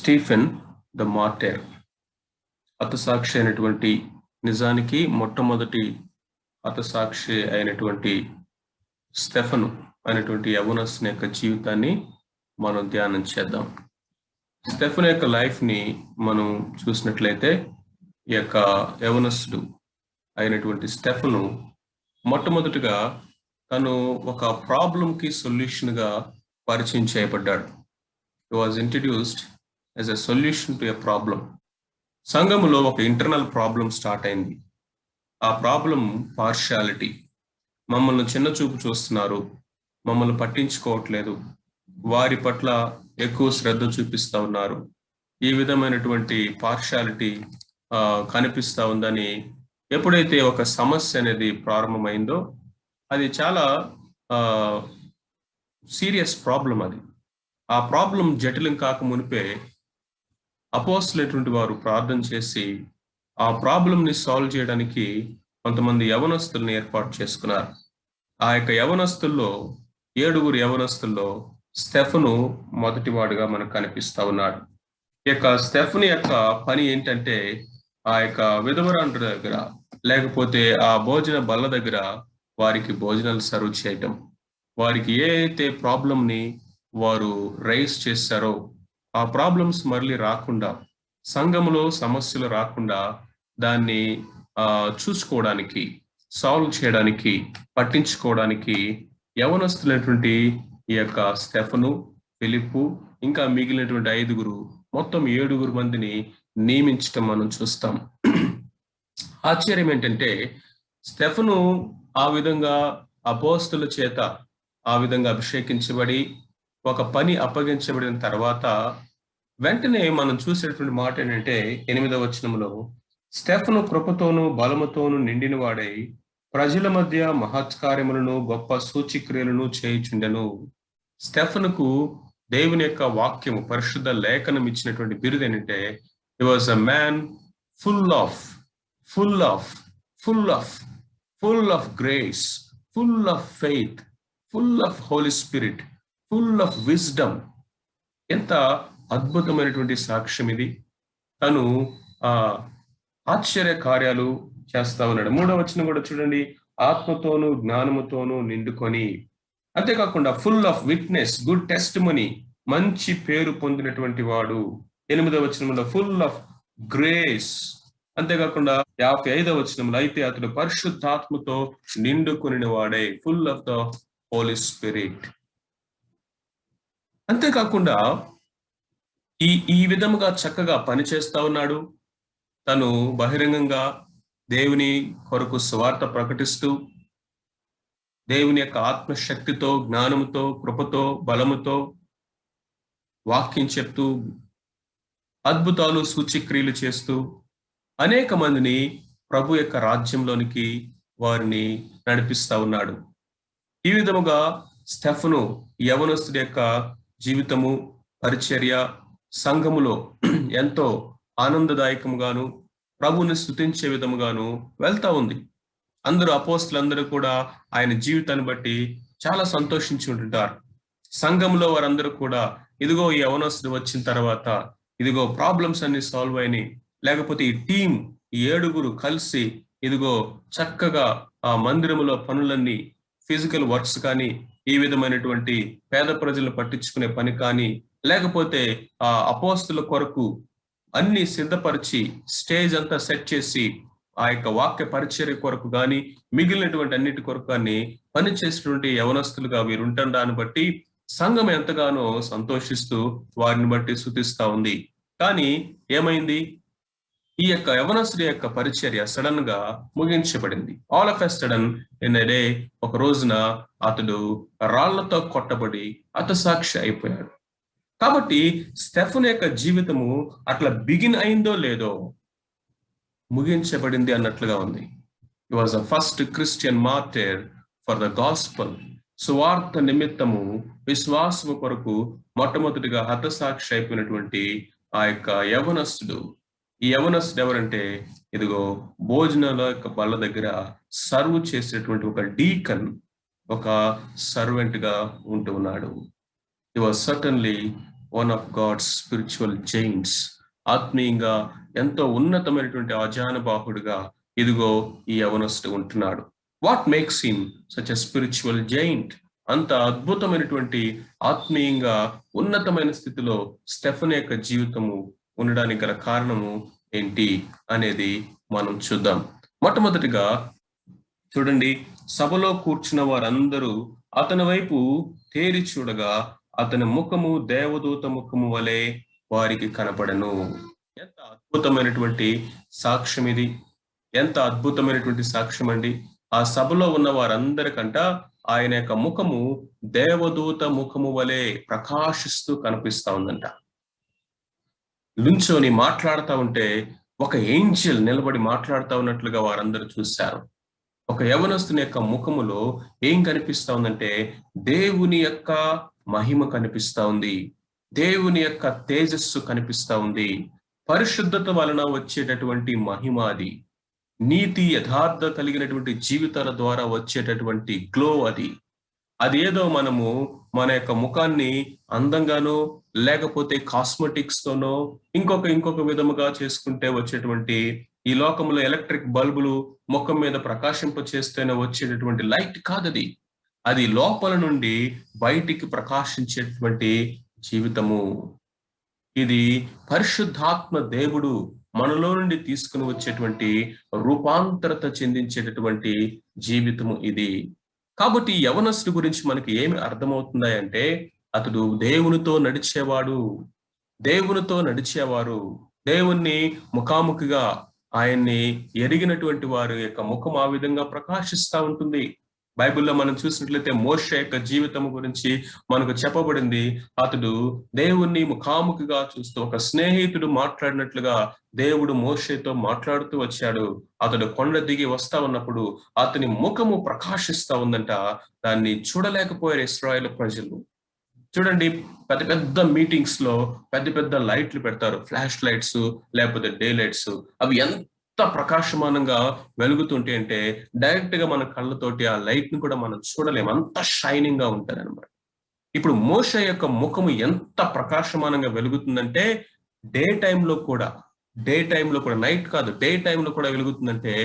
Stephen the మార్టైర్ హతసాక్షి అయినటువంటి, నిజానికి మొట్టమొదటి హతసాక్షి అయినటువంటి స్టెఫను అయినటువంటి యవనస్తుని యొక్క జీవితాన్ని మనం ధ్యానం చేద్దాం. స్టెఫను యొక్క లైఫ్ని మనం చూసినట్లయితే, ఈ యొక్క యవనస్తుడు అయినటువంటి స్టెఫను మొట్టమొదటిగా తను ఒక ప్రాబ్లంకి సొల్యూషన్గా పరిచయం చేయబడ్డాడు. He was introduced as a solution to a problem. సంఘములో ఒక ఇంటర్నల్ ప్రాబ్లం స్టార్ట్ అయింది. ఆ ప్రాబ్లం పార్షియాలిటీ. మమ్మల్ని చిన్న చూపు చూస్తున్నారు, మమ్మల్ని పట్టించుకోవట్లేదు, వారి పట్ల ఎక్కువ శ్రద్ధ చూపిస్తా ఉన్నారు. ఈ విధమైనటువంటి పార్షియాలిటీ కనిపిస్తా ఉందని ఎప్పుడైతే ఒక సమస్య అనేది ప్రారంభమైందో, అది చాలా సీరియస్ ప్రాబ్లం. అది ఆ ప్రాబ్లం జటిలం కాక మునిపే అపోస్తలులైనటువంటి వారు ప్రార్థన చేసి ఆ ప్రాబ్లంని సాల్వ్ చేయడానికి కొంతమంది యవనస్తుల్ని ఏర్పాటు చేసుకున్నారు. ఆ యొక్క యవనస్తుల్లో 7 యవనస్తుల్లో స్టెఫను మొదటివాడుగా మనకు కనిపిస్తా ఉన్నాడు. ఈ యొక్క స్టెఫను యొక్క పని ఏంటంటే, ఆ యొక్క విధవరాండ్ర దగ్గర లేకపోతే ఆ భోజన బల్ల దగ్గర వారికి భోజనాలు సర్వ్ చేయటం, వారికి ఏ అయితే ప్రాబ్లంని వారు రైజ్ చేశారో ఆ ప్రాబ్లమ్స్ మళ్ళీ రాకుండా, సంఘములో సమస్యలు రాకుండా దాన్ని చూసుకోవడానికి, సాల్వ్ చేయడానికి, పట్టించుకోవడానికి యవనస్తులైనటువంటి ఈ యొక్క స్టెఫను, ఫిలిప్పు, ఇంకా మిగిలినటువంటి 5 మొత్తం 7 మందిని నియమించటం మనం చూస్తాం. ఆశ్చర్యం ఏంటంటే, స్టెఫను ఆ విధంగా అపోస్తలుల చేత ఆ విధంగా అభిషేకించబడి ఒక పని అప్పగించబడిన తర్వాత వెంటనే మనం చూసేటువంటి మాట ఏంటంటే, 8వ వచనంలో, స్టెఫను కృపతోను బలముతోను నిండిన వాడై ప్రజల మధ్య మహత్కార్యములను గొప్ప సూచిక్రియలను చేయుచుండెను. స్టెఫనుకు దేవుని యొక్క వాక్యము, పరిశుద్ధ లేఖనం ఇచ్చినటువంటి బిరుదు ఏంటంటే, he was a man full of grace, full of faith, full of holy spirit, full of wisdom. ఎంత అద్భుతమైనటువంటి సాక్ష్యం ఇది. తను ఆశ్చర్య కార్యాలు చేస్తా ఉన్నాడు. 3వ వచనం కూడా చూడండి, ఆత్మతోను జ్ఞానముతోను నిండుకొని, అంతేకాకుండా full of witness, good testimony, మంచి పేరు పొందినటువంటి వాడు. 8వ వచనంలో ఫుల్ ఆఫ్ గ్రేస్. అంతేకాకుండా 55వ వచనంలో, అయితే అతడు పరిశుద్ధాత్మతో నిండుకొని వాడే, full of the Holi spirit. అంతేకాకుండా ఈ విధముగా చక్కగా పనిచేస్తా ఉన్నాడు. తను బహిరంగంగా దేవుని కొరకు సువార్త ప్రకటిస్తూ, దేవుని యొక్క ఆత్మశక్తితో, జ్ఞానముతో, కృపతో, బలముతో వాక్యం చెప్తూ, అద్భుతాలు సూచక్రియలు చేస్తూ అనేక మందిని ప్రభు యొక్క రాజ్యంలోనికి వారిని నడిపిస్తా ఉన్నాడు. ఈ విధముగా స్టెఫను యవనస్తుడి యొక్క జీవితము, పరిచర్య సంఘములో ఎంతో ఆనందదాయకముగాను, ప్రభువుని స్తుతించే విధముగాను వెళ్తా ఉంది. అపోస్తలులందరూ కూడా ఆయన జీవితాన్ని బట్టి చాలా సంతోషించి ఉంటుంటారు. సంఘంలో వారందరూ కూడా, ఇదిగో ఈ యవనస్తుడు వచ్చిన తర్వాత ఇదిగో ప్రాబ్లమ్స్ అన్ని సాల్వ్ అయినాయి, లేకపోతే ఈ టీం, ఈ 7 కలిసి ఇదిగో చక్కగా ఆ మందిరములో పనులన్నీ, ఫిజికల్ వర్క్స్ కానీ, ఈ విధమైనటువంటి పేద ప్రజలను పట్టించుకునే పని కానీ, లేకపోతే ఆ అపోస్తల కొరకు అన్ని సిద్ధపరిచి స్టేజ్ అంతా సెట్ చేసి ఆ యొక్క వాక్య పరిచర్య కొరకు కానీ, మిగిలినటువంటి అన్నిటి కొరకు కానీ పని చేసినటువంటి యవనస్తులుగా వీరు ఉంటారు. దాన్ని బట్టి సంఘం ఎంతగానో సంతోషిస్తూ వారిని బట్టి స్తుతిస్తా ఉంది. కానీ ఏమైంది? ఈ యొక్క యవనస్తుడి యొక్క పరిచర్య సడన్ గా ముగించబడింది. All of a sudden in a day, ఒక రోజున అతడు రాళ్లతో కొట్టబడి హతసాక్షి అయిపోయాడు. కాబట్టి స్టెఫను యొక్క జీవితము అట్లా బిగిన్ అయిందో లేదో, ముగించబడింది అన్నట్లుగా ఉంది. He was the first Christian martyr for the gospel. సువార్త నిమిత్తము, విశ్వాసము కొరకు మొట్టమొదటిగా హతసాక్షి అయిపోయినటువంటి ఆ యొక్క యవనస్తుడు. ఈ యవనస్తుడు ఎవరంటే, ఇదిగో భోజనాల యొక్క బల్ల దగ్గర సర్వ్ చేసేటువంటి ఒక డీకన్, ఒక సర్వెంట్ గా ఉంటూ ఉన్నాడు. He was certainly one of God's spiritual giants. ఆత్మీయంగా ఎంతో ఉన్నతమైనటువంటి ఆజానుబాహుడుగా ఇదిగో ఈ యవనస్తుడు ఉంటున్నాడు. What makes him such a spiritual giant? అంత అద్భుతమైనటువంటి ఆత్మీయంగా ఉన్నతమైన స్థితిలో స్టెఫెన్ యొక్క జీవితము ఉండడానికి గల కారణము ఏంటి అనేది మనం చూద్దాం. మొట్టమొదటిగా చూడండి, సభలో కూర్చున్న వారందరూ అతని వైపు తేరి చూడగా అతని ముఖము దేవదూత ముఖము వలె వారికి కనపడను. ఎంత అద్భుతమైనటువంటి సాక్ష్యం ఇది! ఎంత అద్భుతమైనటువంటి సాక్ష్యం అండి! ఆ సభలో ఉన్న వారందరికంట ఆయన యొక్క ముఖము దేవదూత ముఖము వలె ప్రకాశిస్తూ కనిపిస్తా ఉందంట. నుంచొని మాట్లాడుతూ ఉంటే ఒక ఏంజెల్ నిలబడి మాట్లాడుతూ ఉన్నట్లుగా వారందరూ చూశారు. ఒక యవనస్తుని యొక్క ముఖములో ఏం కనిపిస్తా ఉందంటే దేవుని యొక్క మహిమ కనిపిస్తా ఉంది, దేవుని యొక్క తేజస్సు కనిపిస్తా ఉంది. పరిశుద్ధత వలన వచ్చేటటువంటి మహిమ అది. నీతి యథార్థ కలిగినటువంటి జీవితాల ద్వారా వచ్చేటటువంటి గ్లో అది. అదేదో మనము మన యొక్క ముఖాన్ని అందంగానో లేకపోతే కాస్మెటిక్స్ తోనో ఇంకొక విధముగా చేసుకుంటే వచ్చేటువంటి ఈ లోకంలో ఎలక్ట్రిక్ బల్బులు ముఖం మీద ప్రకాశింప చేస్తేనే వచ్చేటటువంటి లైట్ కాదది. అది లోపల నుండి బయటికి ప్రకాశించేటువంటి జీవితము. ఇది పరిశుద్ధాత్మ దేవుడు మనలో నుండి తీసుకుని వచ్చేటువంటి రూపాంతరత చెందించేటటువంటి జీవితము ఇది. కాబట్టి యవనస్తుడి గురించి మనకి ఏమి అర్థమవుతుందా అంటే అతడు దేవునితో నడిచేవాడు, దేవునితో నడిచేవారు, దేవుణ్ణి ముఖాముఖిగా ఆయన్ని ఎరిగినటువంటి వారి యొక్క ముఖం ఆ విధంగా ప్రకాశిస్తా ఉంటుంది. బైబిల్లో మనం చూసినట్లయితే మోషే యొక్క జీవితం గురించి మనకు చెప్పబడింది. అతడు దేవుణ్ణి ముఖాముఖిగా చూస్తూ ఒక స్నేహితుడు మాట్లాడినట్లుగా దేవుడు మోషేతో మాట్లాడుతూ వచ్చాడు. అతడు కొండ దిగి వస్తా ఉన్నప్పుడు అతని ముఖము ప్రకాశిస్తా ఉందంట. దాన్ని చూడలేకపోయారు ఇశ్రాయేలు ప్రజలు. చూడండి, పెద్ద పెద్ద మీటింగ్స్ లో పెద్ద పెద్ద లైట్లు పెడతారు, ఫ్లాష్ లైట్స్ లేకపోతే డే లైట్స్. అవి ఎంత ప్రకాశమానంగా వెలుగుతుంటే అంటే డైరెక్ట్ గా మన కళ్ళతోటి ఆ లైట్ ని కూడా మనం చూడలేము, అంత షైనింగ్ గా ఉంటారు అనమాట. ఇప్పుడు మోషే యొక్క ముఖము ఎంత ప్రకాశమానంగా వెలుగుతుందంటే డే టైంలో కూడా, నైట్ కాదు, డే టైంలో కూడా వెలుగుతుందంటే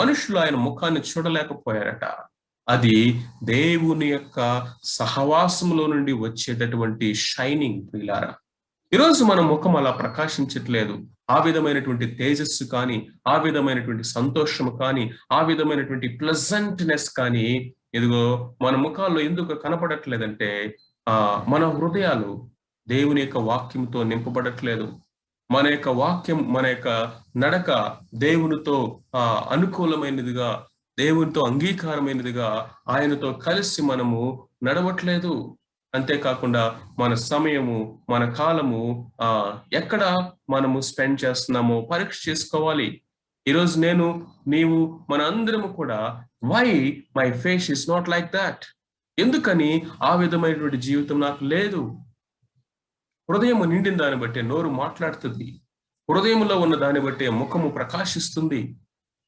మనుషులు ఆయన ముఖాన్ని చూడలేకపోయారట. అది దేవుని యొక్క సహవాసంలో నుండి వచ్చేటటువంటి షైనింగ్. ప్రియులారా, ఈరోజు మన ముఖం అలా ప్రకాశించట్లేదు. ఆ విధమైనటువంటి తేజస్సు కానీ, ఆ విధమైనటువంటి సంతోషము కానీ, ఆ విధమైనటువంటి ప్లెజెంట్నెస్ కానీ ఇదిగో మన ముఖాల్లో ఎందుకు కనపడట్లేదంటే మన హృదయాలు దేవుని యొక్క వాక్యంతో నింపబడట్లేదు. మన యొక్క వాక్యం, మన యొక్క నడక దేవునితో అనుకూలమైనదిగా, దేవునితో అంగీకారమైనదిగా, ఆయనతో కలిసి మనము నడవట్లేదు. అంతేకాకుండా మన సమయము, మన కాలము ఎక్కడ మనము స్పెండ్ చేస్తున్నామో పరీక్ష చేసుకోవాలి. ఈరోజు నేను, నీవు, మన అందరము కూడా why my face is not like that? ఎందుకని ఆ విధమైనటువంటి జీవితం నాకు లేదు? హృదయం నిండిన దాన్ని బట్టే నోరు మాట్లాడుతుంది, హృదయంలో ఉన్న దాన్ని బట్టే ముఖము ప్రకాశిస్తుంది.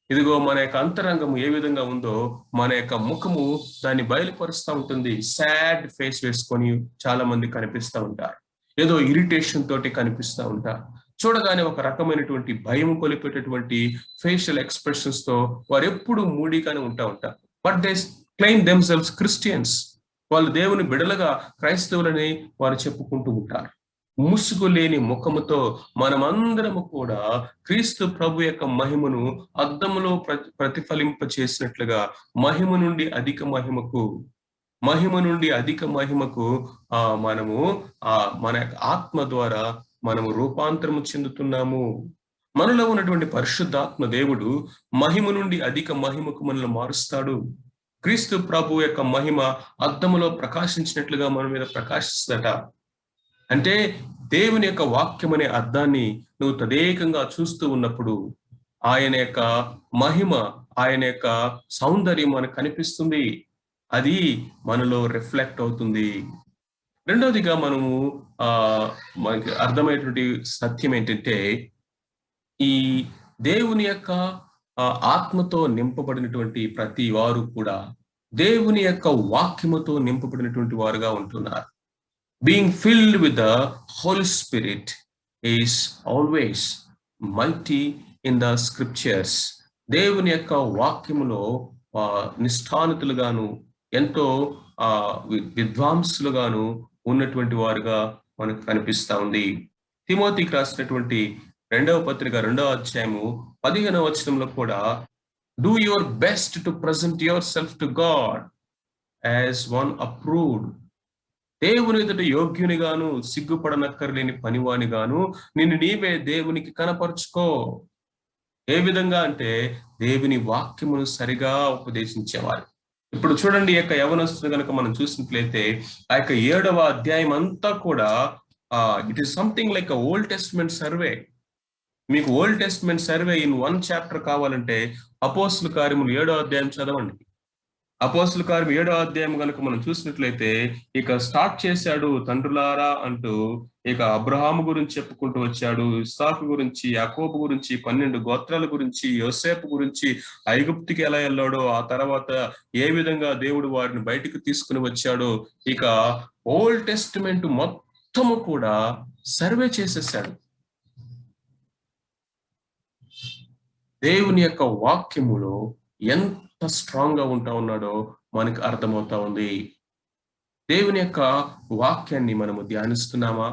ఇదిగో మన యొక్క అంతరంగము ఏ విధంగా ఉందో మన యొక్క ముఖము దాన్ని బయలుపరుస్తూ ఉంటుంది. సాడ్ ఫేస్ వేసుకొని చాలా మంది కనిపిస్తూ ఉంటారు, ఏదో ఇరిటేషన్ తోటి కనిపిస్తూ ఉంటారు. చూడగానే ఒక రకమైనటువంటి భయం కొలిపేటటువంటి ఫేషియల్ ఎక్స్ప్రెషన్స్ తో వారు ఎప్పుడు మూడీగానే ఉంటారు. But they claim themselves Christians. వాళ్ళు దేవుని బిడలుగా క్రైస్తవులని వారు చెప్పుకుంటూ ఉంటారు. ముసుగు లేని ముఖముతో మనమందరము కూడా క్రీస్తు ప్రభు యొక్క మహిమను అద్దములో ప్రతిఫలింప చేసినట్లుగా మహిమ నుండి అధిక మహిమకు మనము మన ఆత్మ ద్వారా మనము రూపాంతరము చెందుతున్నాము. మనలో ఉన్నటువంటి పరిశుద్ధాత్మ దేవుడు మహిమ నుండి అధిక మహిమకు మనల్ని మారుస్తాడు. క్రీస్తు ప్రభు యొక్క మహిమ అద్దములో ప్రకాశించినట్లుగా మన మీద ప్రకాశిస్తట. అంటే దేవుని యొక్క వాక్యం అనే అర్థాన్ని నువ్వు తదేకంగా చూస్తూ ఉన్నప్పుడు ఆయన యొక్క మహిమ, ఆయన యొక్క సౌందర్యం మనకు కనిపిస్తుంది. అది మనలో రిఫ్లెక్ట్ అవుతుంది. రెండవదిగా మనము మనకి అర్థమైనటువంటి సత్యం ఏంటంటే ఈ దేవుని యొక్క ఆత్మతో నింపబడినటువంటి ప్రతి వారు కూడా దేవుని యొక్క వాక్యముతో నింపబడినటువంటి వారుగా ఉంటున్నారు. Being filled with the Holy Spirit is always mighty in the scriptures. దేవుని యొక్క వాక్యములో నిష్ఠానుతులుగాను ఎంతో విద్వాంసులుగాను ఉన్నటువంటి వారుగా మనకు కనిపిస్తా ఉంది. తిమోతికి రాసినటువంటి 2వ పత్రిక 2వ అధ్యాయము 15వ వచనంలో కూడా do your best to present yourself to God as one approved. దేవుని ఎదుట యోగ్యునిగాను సిగ్గుపడనక్కర్లేని పనివానిగాను నిన్ను నీవే దేవునికి కనపరుచుకో. ఏ విధంగా అంటే దేవుని వాక్యమును సరిగా ఉపదేశించేవారు. ఇప్పుడు చూడండి, ఈ యొక్క యవనస్తులు కనుక మనం చూసినట్లయితే ఆ యొక్క 7వ అధ్యాయం అంతా కూడా it is something like Old Testament survey. మీకు Old Testament survey in 1 chapter కావాలంటే అపోస్తుల కార్యములు 7వ అధ్యాయం చదవండి. అపోస్తుల కార్యం 7వ అధ్యాయం కనుక మనం చూసినట్లయితే ఇక స్టార్ట్ చేశాడు, తండ్రులారా అంటూ ఇక అబ్రహాము గురించి చెప్పుకుంటూ వచ్చాడు, ఇస్సాకు గురించి, యాకోబు గురించి, 12 గోత్రాల గురించి, యోసేపు గురించి, ఐగుప్తుకి ఎలా వెళ్ళాడో, ఆ తర్వాత ఏ విధంగా దేవుడు వారిని బయటికి తీసుకుని వచ్చాడో, ఇక ఓల్డ్ టెస్టిమెంట్ మొత్తము కూడా సర్వే చేసేసాడు. దేవుని యొక్క వాక్యములో ఎంత స్ట్రాంగ్ గా ఉంటా ఉన్నాడో మనకు అర్థమవుతా ఉంది. దేవుని యొక్క వాక్యాన్ని మనము ధ్యానిస్తున్నామా?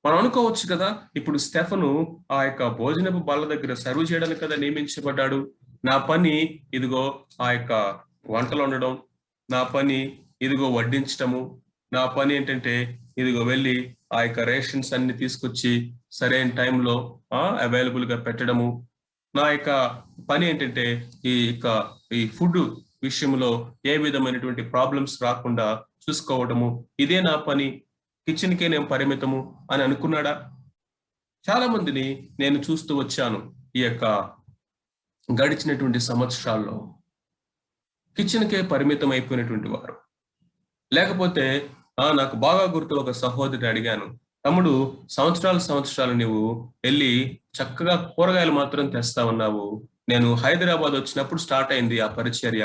మనం అనుకోవచ్చు కదా, ఇప్పుడు స్టెఫను ఆ యొక్క భోజనపు బల్ల దగ్గర సర్వ్ చేయడానికి కదా నియమించబడ్డాడు. నా పని ఇదిగో ఆ యొక్క వంటలు వండడం, నా పని ఇదిగో వడ్డించటము, నా పని ఏంటంటే ఇదిగో వెళ్ళి ఆ యొక్క రేషన్స్ అన్ని తీసుకొచ్చి సరైన టైంలో అవైలబుల్ గా పెట్టడము, నా యొక్క పని ఏంటంటే ఈ ఫుడ్ విషయంలో ఏ విధమైనటువంటి ప్రాబ్లమ్స్ రాకుండా చూసుకోవడము, ఇదే నా పని, కిచెన్కే నేను పరిమితము అని అనుకున్నాడా? చాలా మందిని నేను చూస్తూ వచ్చాను ఈ యొక్క గడిచినటువంటి సంవత్సరాల్లో. కిచెన్కే పరిమితం అయిపోయినటువంటి వారు. లేకపోతే నాకు బాగా గుర్తు, ఒక సహోదరుని అడిగాను, తమ్ముడు సంవత్సరాలు నువ్వు వెళ్ళి చక్కగా కూరగాయలు మాత్రం తెస్తా ఉన్నావు, నేను హైదరాబాద్ వచ్చినప్పుడు స్టార్ట్ అయింది ఆ పరిచర్య,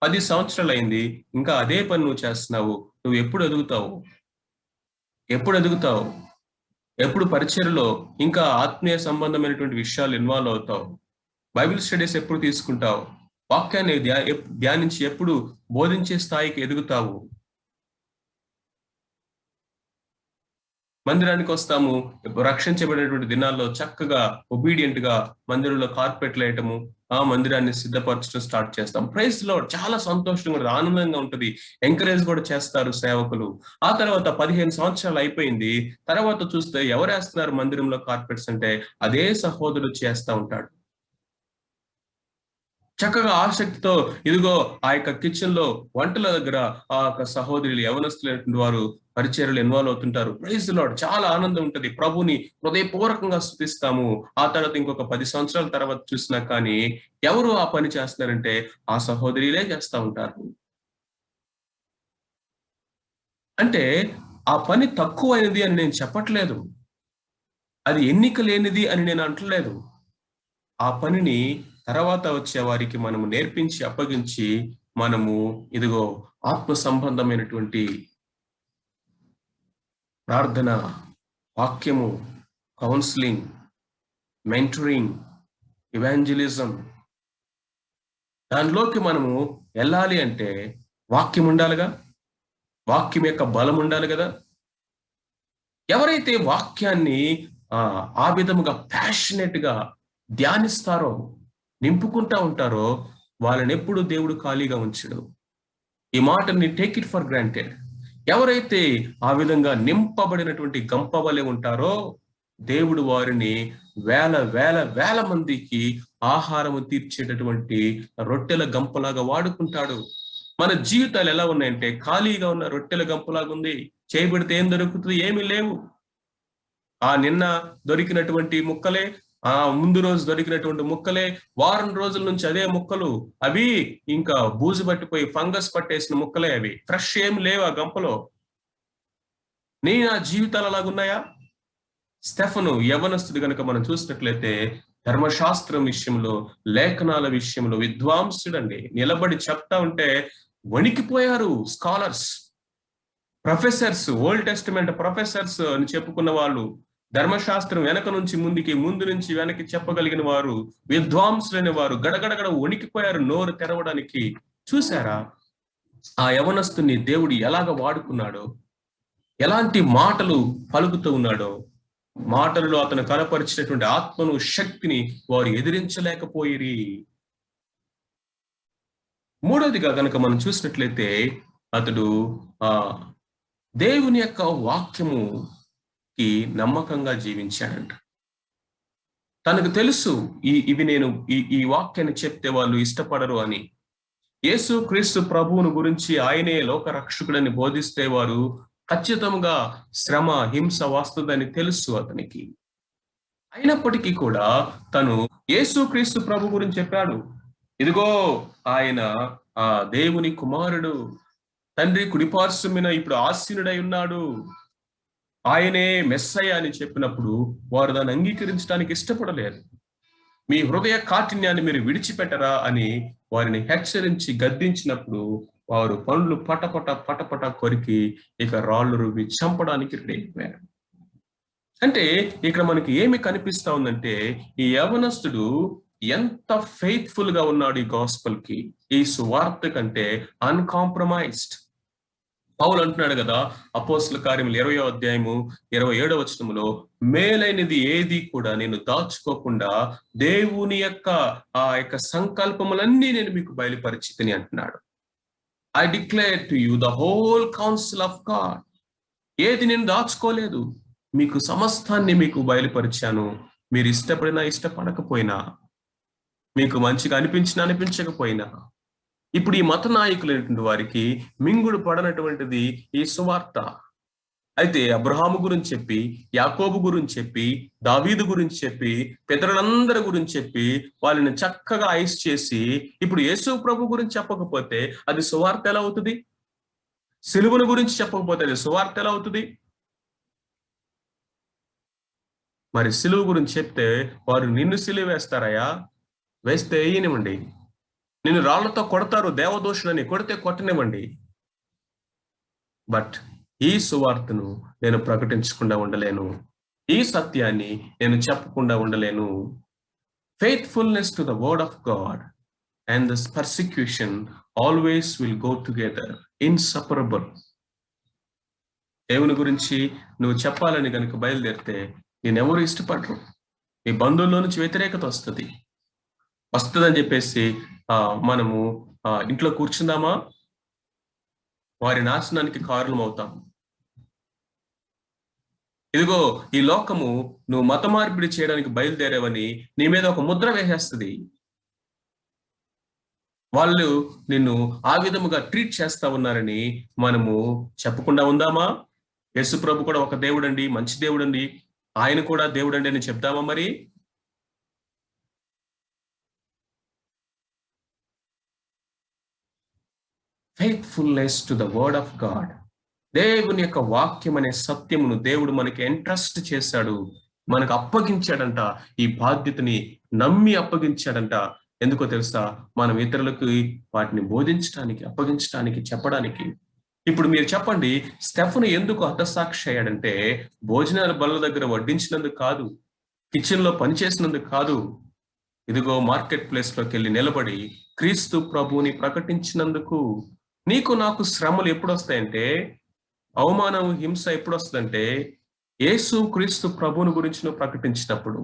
10 సంవత్సరాలు అయింది, ఇంకా అదే పని నువ్వు చేస్తున్నావు, నువ్వు ఎప్పుడు ఎదుగుతావు? ఎప్పుడు పరిచర్యలో ఇంకా ఆత్మీయ సంబంధమైనటువంటి విషయాలు ఇన్వాల్వ్ అవుతావు? బైబిల్ స్టడీస్ ఎప్పుడు తీసుకుంటావు? వాక్యాన్ని ధ్యానించి ఎప్పుడు బోధించే స్థాయికి ఎదుగుతావు? మందిరానికి వస్తాము, రక్షించబడినటువంటి దినాల్లో చక్కగా ఒబీడియంట్ గా మందిరంలో కార్పెట్లు వేయటము, ఆ మందిరాన్ని సిద్ధపరచడం స్టార్ట్ చేస్తాం. ప్రైజ్ లార్డ్, చాలా సంతోషంగా ఆనందంగా ఉంటది, ఎంకరేజ్ కూడా చేస్తారు సేవకులు. ఆ తర్వాత 15 సంవత్సరాలు అయిపోయింది, తర్వాత చూస్తే ఎవరు వేస్తున్నారు మందిరంలో కార్పెట్స్ అంటే అదే సహోదరుడు చేస్తా ఉంటాడు. చక్కగా ఆసక్తితో ఇదిగో ఆ యొక్క కిచెన్ లో వంటల దగ్గర ఆ యొక్క సహోదరులు యవనస్తులైనటువంటి వారు పరిచర్యలు ఇన్వాల్వ్ అవుతుంటారు. ప్రైజ్ ది లార్డ్, చాలా ఆనందం ఉంటది, ప్రభుని హృదయపూర్వకంగా స్తుతిస్తాము. ఆ తర్వాత ఇంకొక 10 సంవత్సరాల తర్వాత చూసినా కానీ ఎవరు ఆ పని చేస్తున్నారంటే ఆ సహోదరులే చేస్తా ఉంటారు. అంటే ఆ పని తక్కువైనది అని నేను చెప్పట్లేదు, అది ఎన్నిక లేనిది అని నేను అంటలేదు. ఆ పనిని తర్వాత వచ్చే వారికి మనము నేర్పించి అప్పగించి మనము ఇదిగో ఆత్మ సంబంధమైనటువంటి ప్రార్థన, వాక్యము, కౌన్సిలింగ్, మెంటరింగ్, ఇవాంజలిజం, దానిలోకి మనము వెళ్ళాలి అంటే వాక్యం ఉండాలిగా, వాక్యం యొక్క బలం ఉండాలి కదా. ఎవరైతే వాక్యాన్ని ఆ విధముగా ప్యాషనెట్ గా ధ్యానిస్తారో, నింపుకుంటా ఉంటారో, వాళ్ళని ఎప్పుడు దేవుడు ఖాళీగా ఉంచడు. ఈ మాటని టేక్ ఇట్ ఫర్ గ్రాంటెడ్. ఎవరైతే ఆ విధంగా నింపబడినటువంటి గంపవలె ఉంటారో దేవుడు వారిని వేల వేల వేల మందికి ఆహారము తీర్చేటటువంటి రొట్టెల గంపలాగా వాడుకుంటాడు. మన జీవితాలు ఎలా ఉన్నాయంటే ఖాళీగా ఉన్న రొట్టెల గంపలాగా ఉంది. చేయబడితే ఏం దొరుకుతుంది? ఏమీ లేవు. నిన్న దొరికినటువంటి ముక్కలే, ముందు రోజు దొరికినటువంటి ముక్కలే, వారం రోజుల నుంచి అదే ముక్కలు, అవి ఇంకా బూజు పట్టిపోయి ఫంగస్ పట్టేసిన ముక్కలే, అవి ఫ్రెష్ ఏం లేవు ఆ గంపలో. నా జీవితాలు అలాగున్నాయా? స్టెఫను యవనస్తుడు గనుక మనం చూసినట్లయితే ధర్మశాస్త్రం విషయంలో, లేఖనాల విషయంలో విద్వాంసుడండి. నిలబడి చెప్తా ఉంటే వణికిపోయారు scholars. Professors, Old Testament professors అని చెప్పుకున్న వాళ్ళు, ధర్మశాస్త్రం వెనక నుంచి ముందుకి, ముందు నుంచి వెనక్కి చెప్పగలిగిన వారు, విద్వాంసులైన వారు గడగడగడ వణికిపోయారు నోరు తెరవడానికి. చూసారా ఆ యవనస్తుని దేవుడు ఎలాగ వాడుకున్నాడో, ఎలాంటి మాటలు పలుకుతూ ఉన్నాడో. మాటలలో అతను కనపరిచినటువంటి ఆత్మను, శక్తిని వారు ఎదిరించలేకపోయిరి. మూడవదిగా కనుక మనం చూసినట్లయితే అతడు ఆ దేవుని యొక్క వాక్యముకి నమ్మకంగా జీవించాడంట. తనకు తెలుసు ఇవి నేను ఈ వాక్యాన్ని చెప్తే వాళ్ళు ఇష్టపడరు అని. యేసు క్రీస్తు ప్రభువును గురించి ఆయనే లోక రక్షకుడని బోధిస్తే వారు ఖచ్చితంగా శ్రమ, హింస వస్తుందని తెలుసు అతనికి. అయినప్పటికీ కూడా తను యేసు క్రీస్తు ప్రభు గురించి చెప్పాడు. ఇదిగో ఆయన ఆ దేవుని కుమారుడు, తండ్రి కుడిపార్శ్వమున ఇప్పుడు ఆసీనుడై ఉన్నాడు, ఆయనే మెస్సయ్య అని చెప్పినప్పుడు వారు దాన్ని అంగీకరించడానికి ఇష్టపడలేరు. మీ హృదయ కాఠిన్యాన్ని మీరు విడిచిపెట్టరా అని వారిని హెచ్చరించి గద్దించినప్పుడు వారు పండ్లు పటపట పటపట కొరికి ఇక రాళ్ళు రువ్వి చంపడానికి రెడీ అయిపోయారు. అంటే ఇక్కడ మనకి ఏమి కనిపిస్తా ఉందంటే ఈ యవనస్తుడు ఎంత ఫెయిత్ఫుల్ గా ఉన్నాడు ఈ గాస్పెల్ కి, ఈ సువార్త కంటే అన్కాంప్రమైజ్డ్. పౌలు అంటున్నాడు కదా అపోస్తల కార్యములు 20వ అధ్యాయము 27వ వచనములో, మేలైనది ఏది కూడా నేను దాచుకోకుండా దేవుని యొక్క ఆ యొక్క సంకల్పములన్నీ నేను మీకు బయలుపరిచితిని అంటున్నాడు. I declare to you the whole council of God. ఏది నేను దాచుకోలేదు, మీకు సమస్తాన్ని మీకు బయలుపరిచాను. మీరు ఇష్టపడినా ఇష్టపడకపోయినా, మీకు మంచిగా అనిపించినా అనిపించకపోయినా. ఇప్పుడు ఈ మత నాయకులైనటువంటి వారికి మింగుడు పడనటువంటిది ఈ సువార్త. అయితే అబ్రహాము గురించి చెప్పి, యాకోబు గురించి చెప్పి, దావీదు గురించి చెప్పి, పితరులందరి గురించి చెప్పి వాళ్ళని చక్కగా ఐస్ చేసి ఇప్పుడు యేసు ప్రభు గురించి చెప్పకపోతే అది సువార్త ఎలా అవుతుంది? సిలువను గురించి చెప్పకపోతే అది సువార్త ఎలా అవుతుంది? మరి సిలువ గురించి చెప్తే వారు నిన్ను సిలువ వేస్తారయ్యా, వేస్తే వేయనివ్వండి. నిన్ను రాళ్లతో కొడతారు దేవదోషులని, కొడితే కొట్టనివ్వండి. బట్ ఈ సువార్తను నేను ప్రకటించకుండా ఉండలేను, ఈ సత్యాన్ని నేను చెప్పకుండా ఉండలేను. Faithfulness to the word of God and this persecution always will go together, inseparable. దేవుని గురించి నువ్వు చెప్పాలని కనుక బయలుదేరితే నేనెవరు ఇష్టపడరు. నీ బంధువుల్లో నుంచి వ్యతిరేకత వస్తుందని చెప్పేసి మనము ఇంట్లో కూర్చుందామా? వారి నాశనానికి కారణం అవుతాం. ఇదిగో ఈ లోకము నువ్వు మత మార్పిడి చేయడానికి బయలుదేరేవని నీ మీద ఒక ముద్ర వేసేస్తుంది. వాళ్ళు నిన్ను ఆ విధముగా ట్రీట్ చేస్తా ఉన్నారని మనము చెప్పకుండా ఉందామా? యేసు ప్రభు కూడా ఒక దేవుడండి, మంచి దేవుడండి, ఆయన కూడా దేవుడండి అని చెప్దామా? మరి faithfulness to the word of God. దేవుని యొక్క వాక్యం అనే సత్యమును దేవుడు మనకి ఎంట్రస్ట్ చేశాడు, మనకు అప్పగించాడంట. ఈ బాధ్యతని నమ్మి అప్పగించాడంట. ఎందుకో తెలుసా? మనం ఇతరులకు వాటిని బోధించడానికి, అప్పగించడానికి, చెప్పడానికి. ఇప్పుడు మీరు చెప్పండి, స్టెఫను ఎందుకు హతసాక్షి అయ్యాడంటే భోజనాల బల్ల దగ్గర వడ్డించినందుకు కాదు, కిచెన్ లో పనిచేసినందుకు కాదు. ఇదిగో మార్కెట్ ప్లేస్ లోకి వెళ్ళి నిలబడి క్రీస్తు ప్రభువుని ప్రకటించినందుకు. నీకు నాకు శ్రమలు ఎప్పుడు వస్తాయంటే, అవమానం, హింస ఎప్పుడు వస్తుందంటే యేసు క్రీస్తు ప్రభువుని గురించి నువ్వు ప్రకటించినప్పుడు,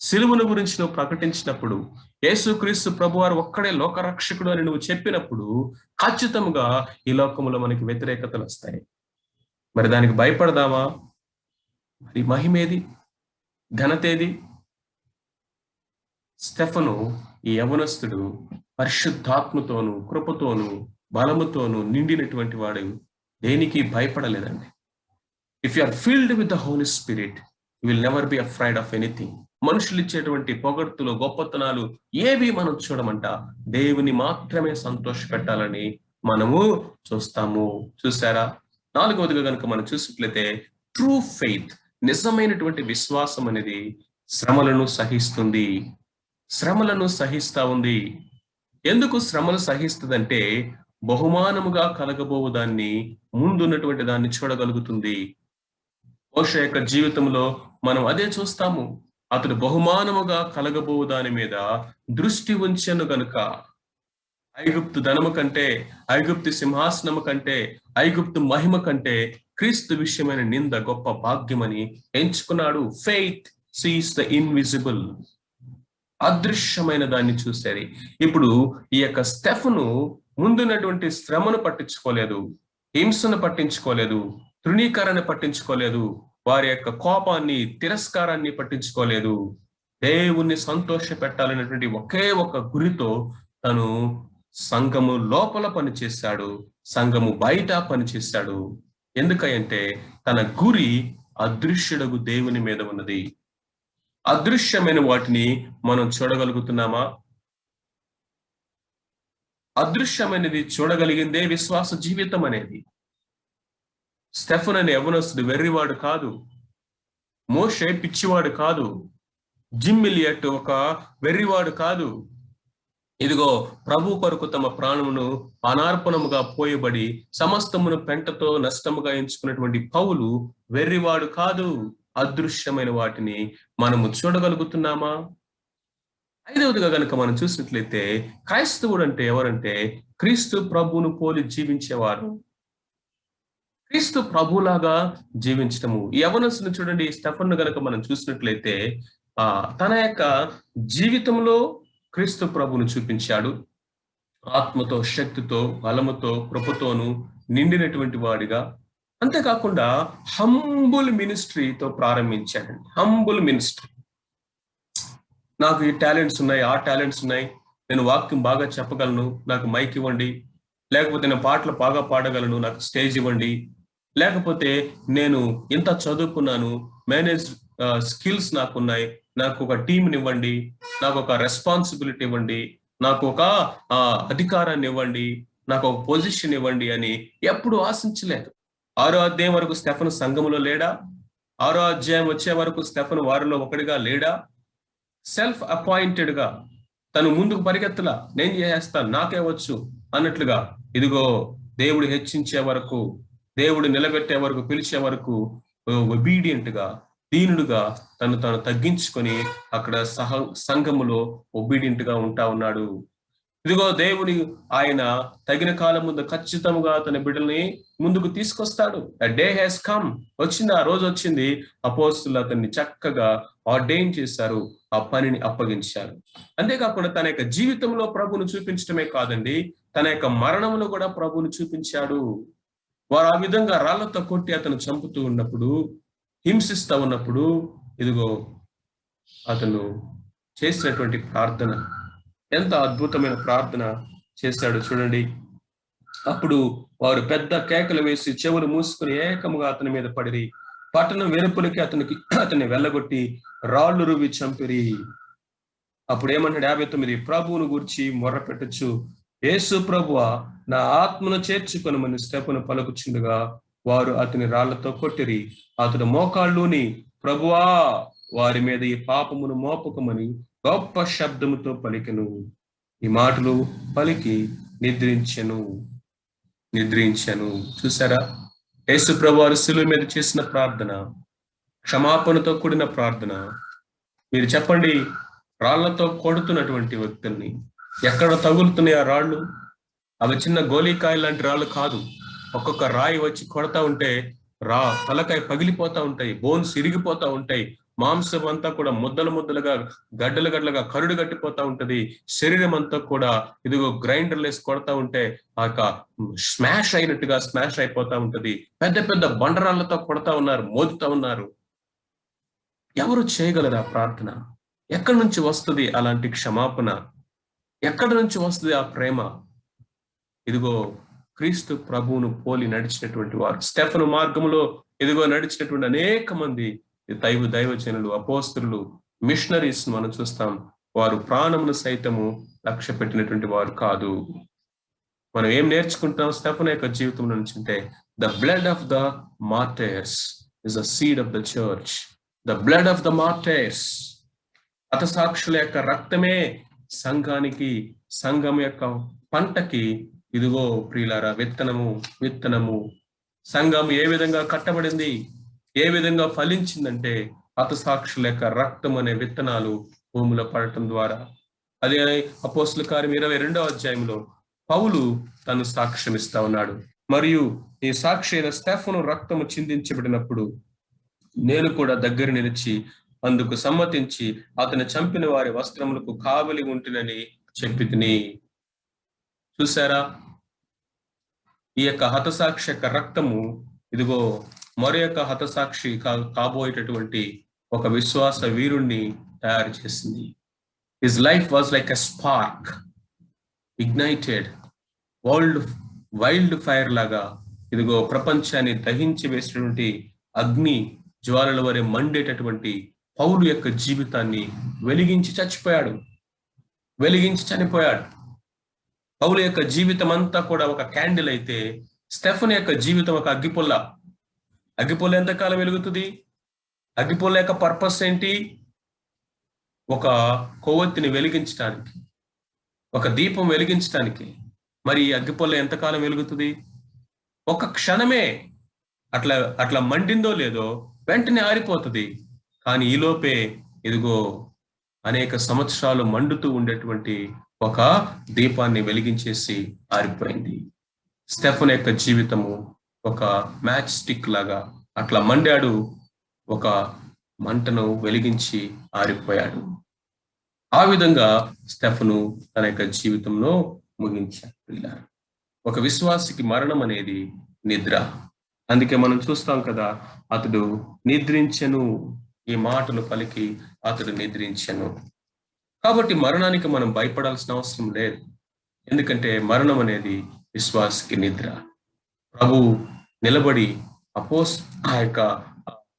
సిలువను గురించి నువ్వు ప్రకటించినప్పుడు, యేసు క్రీస్తు ప్రభు వారు ఒక్కడే లోకరక్షకుడు అని నువ్వు చెప్పినప్పుడు ఖచ్చితంగా ఈ లోకంలో మనకి వ్యతిరేకతలు వస్తాయి. మరి దానికి భయపడదామా? మరి మహిమేది, ఘనతేది? స్టెఫను ఈ యవనస్తుడు పరిశుద్ధాత్మతోను, కృపతోను, బలముతోను నిండినటువంటి వాడు దేనికి భయపడలేదండి. If you are filled with the Holi Spirit you will never be afraid of anything. మనుషులు ఇచ్చేటువంటి పొగడ్తులు, గొప్పతనాలు ఏవి మనం చూడమంట. దేవుని మాత్రమే సంతోష పెట్టాలని మనము చూస్తాము. చూసారా? 4వదిగా కనుక మనం చూసినట్లయితే ట్రూ ఫెయిత్, నిజమైనటువంటి విశ్వాసం అనేది శ్రమలను సహిస్తుంది. శ్రమలను సహిస్తా ఉంది. ఎందుకు శ్రమలు సహిస్తుందంటే బహుమానముగా కలగబోవు దాన్ని, ముందున్నటువంటి దాన్ని చూడగలుగుతుంది. మోషే యొక్క జీవితంలో మనం అదే చూస్తాము. అతడు బహుమానముగా కలగబోవు దాని మీద దృష్టి ఉంచెను గనుక, ఐగుప్తు ధనము కంటే, ఐగుప్తు సింహాసనము కంటే, ఐగుప్తు మహిమ కంటే క్రీస్తు విషయమైన నింద గొప్ప భాగ్యమని ఎంచుకున్నాడు. Faith sees the invisible. అదృశ్యమైన దాన్ని చూసేది. ఇప్పుడు ఈ యొక్క స్టెఫను ముందున్నటువంటి శ్రమను పట్టించుకోలేదు, హింసను పట్టించుకోలేదు, తృణీకరణ పట్టించుకోలేదు, వారి యొక్క కోపాన్ని, తిరస్కారాన్ని పట్టించుకోలేదు. దేవుణ్ణి సంతోష పెట్టాలనేటువంటి ఒకే ఒక గురితో తను సంఘము లోపల పనిచేశాడు, సంఘము బయట పనిచేశాడు. ఎందుకంటే తన గురి అదృశ్యుడగు దేవుని మీద ఉన్నది. అదృశ్యమైన వాటిని మనం చూడగలుగుతున్నామా? అదృశ్యమైనది చూడగలిగిందే విశ్వాస జీవితం అనేది. స్టెఫన్ అనే యవనస్తుడు వెర్రివాడు కాదు, మోషే పిచ్చివాడు కాదు, జిమ్ ఎలియట్ ఒక వెర్రివాడు కాదు. ఇదిగో ప్రభు కొరకు తమ ప్రాణమును అనార్పణముగా పోయబడి సమస్తమును పెంటతో నష్టముగా ఎంచుకున్నటువంటి పౌలు వెర్రివాడు కాదు. అదృశ్యమైన వాటిని మనము చూడగలుగుతున్నామా? ఐదవదిగా గనుక మనం చూసినట్లయితే, క్రైస్తవుడు అంటే ఎవరంటే క్రీస్తు ప్రభువును పోలి జీవించేవారు, క్రీస్తు ప్రభులాగా జీవించటము. ఈ యవనస్తుని చూడండి, స్టెఫన్ను గనుక మనం చూసినట్లయితే తన యొక్క జీవితంలో క్రీస్తు ప్రభువును చూపించాడు. ఆత్మతో, శక్తితో, బలముతో, కృపతోను నిండినటువంటి వాడిగా. అంతేకాకుండా హంబుల్ మినిస్ట్రీతో ప్రారంభించాడండి. Humble ministry. నాకు ఈ టాలెంట్స్ ఉన్నాయి, ఆ టాలెంట్స్ ఉన్నాయి, నేను వాక్యం బాగా చెప్పగలను, నాకు మైక్ ఇవ్వండి, లేకపోతే నేను పాటలు బాగా పాడగలను, నాకు స్టేజ్ ఇవ్వండి, లేకపోతే నేను ఇంత చదువుకున్నాను, మేనేజ్ స్కిల్స్ నాకున్నాయి, నాకు ఒక టీంని ఇవ్వండి, నాకు ఒక రెస్పాన్సిబిలిటీ ఇవ్వండి, నాకు ఒక అధికారాన్ని ఇవ్వండి, నాకు ఒక పొజిషన్ ఇవ్వండి అని ఎప్పుడు ఆశించలేదు. 6వ అధ్యాయం వరకు స్టెఫను సంఘములో లేడా? 6వ అధ్యాయం వచ్చే వరకు స్టెఫను వారిలో ఒకటిగా లేడా? సెల్ఫ్ అపాయింటెడ్ గా తను ముందుకు పరిగెత్తలా, నేను చేస్తాను, నాకే వచ్చు అన్నట్లుగా. ఇదిగో దేవుడు హెచ్చించే వరకు, దేవుడు నిలబెట్టే వరకు, పిలిచే వరకు ఒబీడియంట్ గా, దీనుడుగా తను తగ్గించుకొని అక్కడ సంఘములో ఒబీడియంట్ గా ఉంటా ఉన్నాడు. ఇదిగో దేవుని ఆయన తగిన కాలం ముందు ఖచ్చితంగా తన బిడ్డల్ని ముందుకు తీసుకొస్తాడు. a day has come. వచ్చింది, ఆ రోజు వచ్చింది. అపోస్తులు అతన్ని చక్కగా ఆర్డైన్ చేశారు, ఆ పనిని అప్పగించారు. అంతేకాకుండా తన యొక్క జీవితంలో ప్రభువును చూపించడమే కాదండి, తన యొక్క మరణంలో కూడా ప్రభువును చూపించాడు. వారు ఆ విధంగా రాళ్లతో కొట్టి అతను చంపుతూ ఉన్నప్పుడు, హింసిస్తూ ఉన్నప్పుడు, ఇదిగో అతను చేసినటువంటి ప్రార్థన, ఎంత అద్భుతమైన ప్రార్థన చేశాడు చూడండి. అప్పుడు వారు పెద్ద కేకలు వేసి చెవులు మూసుకుని ఏకముగా అతని మీద పడిరి. పట్టణం వెలుపలికి అతన్ని వెళ్ళగొట్టి రాళ్ళు రువి చంపిరి. అప్పుడు ఏమంటాడు 59, ప్రభువును గూర్చి మొర్ర పెట్టొచ్చు, యేసు ప్రభువా నా ఆత్మను చేర్చుకొనమని స్టెఫను పలుకుచుండగా వారు అతని రాళ్లతో కొట్టిరి. అతడు మోకాళ్ళుని, ప్రభువా వారి మీద ఈ పాపమును మోపకమని గొప్ప శబ్దముతో పలికెను. ఈ మాటలు పలికి నిద్రించెను. చూసారా, యేసు ప్రభువారు శిలువ మీద చేసిన ప్రార్థన క్షమాపణతో కూడిన ప్రార్థన. మీరు చెప్పండి, రాళ్లతో కొడుతున్నటువంటి వ్యక్తుల్ని ఎక్కడ తగులుతున్నాయి ఆ రాళ్ళు? అవి చిన్న గోలీకాయ లాంటి రాళ్ళు కాదు. ఒక్కొక్క రాయి వచ్చి కొడతా ఉంటే తలకాయ పగిలిపోతా ఉంటాయి, బోన్స్ ఇరిగిపోతా ఉంటాయి, మాంసం అంతా కూడా ముద్దలు ముద్దలుగా, గడ్డలు గడ్డలుగా కరుడు గట్టిపోతా ఉంటది. శరీరం అంతా కూడా ఇదిగో గ్రైండర్లు వేసి కొడతా ఉంటే స్మాష్ అయినట్టుగా స్మాష్ అయిపోతా ఉంటది. పెద్ద పెద్ద బండరాళ్లతో కొడతా ఉన్నారు, మోదుతా ఉన్నారు. ఎవరు చేయగలరా ప్రార్థన? ఎక్కడి నుంచి వస్తుంది అలాంటి క్షమాపణ? ఎక్కడి నుంచి వస్తుంది ఆ ప్రేమ? ఇదిగో క్రీస్తు ప్రభువును పోలి నడిచినటువంటి వారు, స్టెఫను మార్గంలో ఇదిగో నడిచినటువంటి అనేక మంది దైవజనులు, అపోస్తలులు, మిషనరీస్ మనం చూస్తాం. వారు ప్రాణమును సైతము లక్ష్య పెట్టినటువంటి వారు కాదు. మనం ఏం నేర్చుకుంటాం స్టెఫను యొక్క జీవితం నుంచి అంటే, the blood of the martyrs is the seed of the church. The blood of the martyrs, హతసాక్షుల యొక్క రక్తమే సంఘానికి, సంఘం యొక్క పంటకి ఇదిగో ప్రియులారా, విత్తనము సంఘం ఏ విధంగా కట్టబడింది, ఏ విధంగా ఫలించిందంటే హతసాక్షుల యొక్క రక్తం అనే విత్తనాలు భూమిలో పడటం ద్వారా. అదే అపోస్తుల కార్యం 22వ అధ్యాయంలో పౌలు తను సాక్ష్యం ఇస్తా ఉన్నాడు. మరియు ఈ సాక్షి అయిన స్టెఫను రక్తము చిందించబడినప్పుడు నేను కూడా దగ్గర నిలిచి అందుకు సమ్మతించి అతను చంపిన వారి వస్త్రములకు కావలి ఉంటునని చెప్పి తిని. చూసారా, ఈ యొక్క హతసాక్షి యొక్క రక్తము ఇదిగో మరి యొక్క హతసాక్షి కాబోయేటటువంటి ఒక విశ్వాస వీరుణ్ణి తయారు చేసింది. His life was like a spark, ignited wild fire లాగా ఇదిగో ప్రపంచాన్ని దహించి వేసినటువంటి అగ్ని జ్వాలల వరే మండేటటువంటి పౌలు యొక్క జీవితాన్ని వెలిగించి చనిపోయాడు. పౌలు యొక్క జీవితం అంతా కూడా ఒక క్యాండిల్ అయితే స్టెఫన్ యొక్క జీవితం ఒక అగ్గిపుల్ల. అగ్గిపుల్ల ఎంతకాలం వెలుగుతుంది? అగ్గిపుల్ల యొక్క పర్పస్ ఏంటి? ఒక కొవ్వొత్తిని వెలిగించడానికి, ఒక దీపం వెలిగించడానికి. మరి ఈ అగ్గిపుల్ల ఎంతకాలం వెలుగుతుంది? ఒక క్షణమే. అట్లా మండిందో లేదో వెంటనే ఆరిపోతుంది. కానీ ఈలోపే ఇదిగో అనేక సంవత్సరాలు మండుతూ ఉండేటువంటి ఒక దీపాన్ని వెలిగించేసి ఆరిపోయింది. స్టెఫన్ యొక్క జీవితము ఒక మ్యాచ్ స్టిక్ లాగా అట్లా మండాడు, ఒక మంటను వెలిగించి ఆరిపోయాడు. ఆ విధంగా స్టెఫను తన యొక్క జీవితంలో ముగించాడు. ఒక విశ్వాసికి మరణం అనేది నిద్ర. అందుకే మనం చూస్తాం కదా, అతడు నిద్రించెను, ఈ మాటలు పలికి అతడు నిద్రించెను. కాబట్టి మరణానికి మనం భయపడాల్సిన అవసరం లేదు. ఎందుకంటే మరణం అనేది విశ్వాసికి నిద్ర. ప్రభు నిలబడి ఆ యొక్క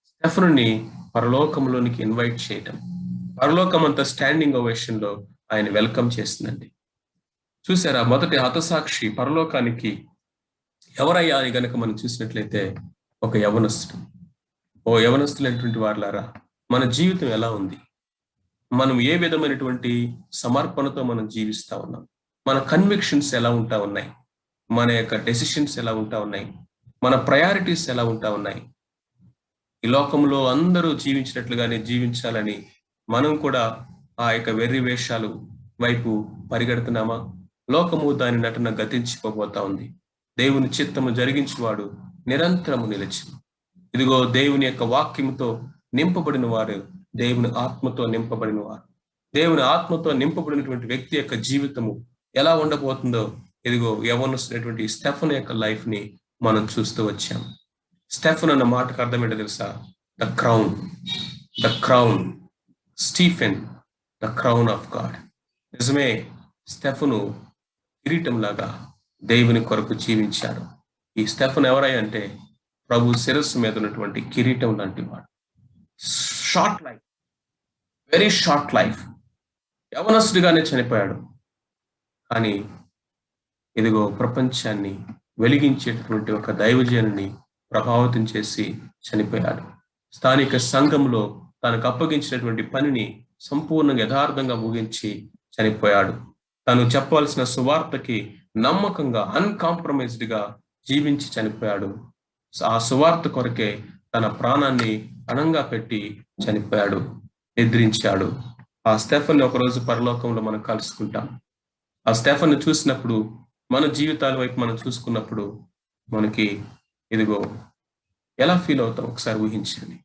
స్టెఫనుని పరలోకంలోనికి ఇన్వైట్ చేయటం, పరలోకం అంతా స్టాండింగ్ ఓవేషన్ లో ఆయన వెల్కమ్ చేస్తుందండి. చూసారా, మొదటి హతసాక్షి పరలోకానికి ఎవరయ్యా అని గనక మనం చూసినట్లయితే ఒక యవనస్తుడు. ఓ యవనస్తులైనటువంటి వారులారా, మన జీవితం ఎలా ఉంది? మనం ఏ విధమైనటువంటి సమర్పణతో మనం జీవిస్తా ఉన్నాం? మన కన్విక్షన్స్ ఎలా ఉంటా ఉన్నాయి? మన యొక్క డెసిషన్స్ ఎలా ఉంటా ఉన్నాయి? మన ప్రయారిటీస్ ఎలా ఉంటా ఉన్నాయి? ఈ లోకంలో అందరూ జీవించినట్లుగానే జీవించాలని మనం కూడా ఆ యొక్క వెర్రి వేషాలు వైపు పరిగెడుతున్నామా? లోకము దాని నటన గతించిపోతా ఉంది. దేవుని చిత్తము జరిగించేవాడు నిరంతరము నిలిచి, ఇదిగో దేవుని యొక్క వాక్యముతో నింపబడిన వారు, దేవుని ఆత్మతో నింపబడిన వారు, దేవుని ఆత్మతో నింపబడినటువంటి వ్యక్తి యొక్క జీవితము ఎలా ఉండబోతుందో ఇదిగో యవ్వనస్తున్నటువంటి స్టెఫన్ యొక్క లైఫ్ ని మనం చూస్తూ వచ్చాం. స్టెఫన్ అన్న మాటకు అర్థం ఏంటో తెలుసా? The crown. Stephen, the crown of God. నిజమే, స్టెఫను కిరీటం లాగా దేవుని కొరకు జీవించాడు. ఈ స్టెఫన్ ఎవరై అంటే ప్రభు శిరస్సు మీద ఉన్నటువంటి కిరీటం లాంటి వాడు. Short life, very short life. యవనస్తుడిగానే చనిపోయాడు. కానీ ఇదిగో ప్రపంచాన్ని వెలిగించేటటువంటి ఒక దైవజనుని ప్రభావితం చేసి చనిపోయాడు. స్థానిక సంఘంలో తనకు అప్పగించినటువంటి పనిని సంపూర్ణంగా యథార్థంగా ముగించి చనిపోయాడు. తను చెప్పాల్సిన సువార్తకి నమ్మకంగా అన్కాంప్రమైజ్డ్ గా జీవించి చనిపోయాడు. ఆ సువార్త కొరకే తన ప్రాణాన్ని పణంగా పెట్టి చనిపోయాడు, నిద్రించాడు. ఆ స్టెఫన్ ఒకరోజు పరలోకంలో మనం కలుసుకుంటాం. ఆ స్టెఫన్ చూసినప్పుడు, మన జీవితాల వైపు మనం చూసుకున్నప్పుడు మనకి ఇదిగో ఎలా ఫీల్ అవుతాం ఒకసారి ఊహించండి.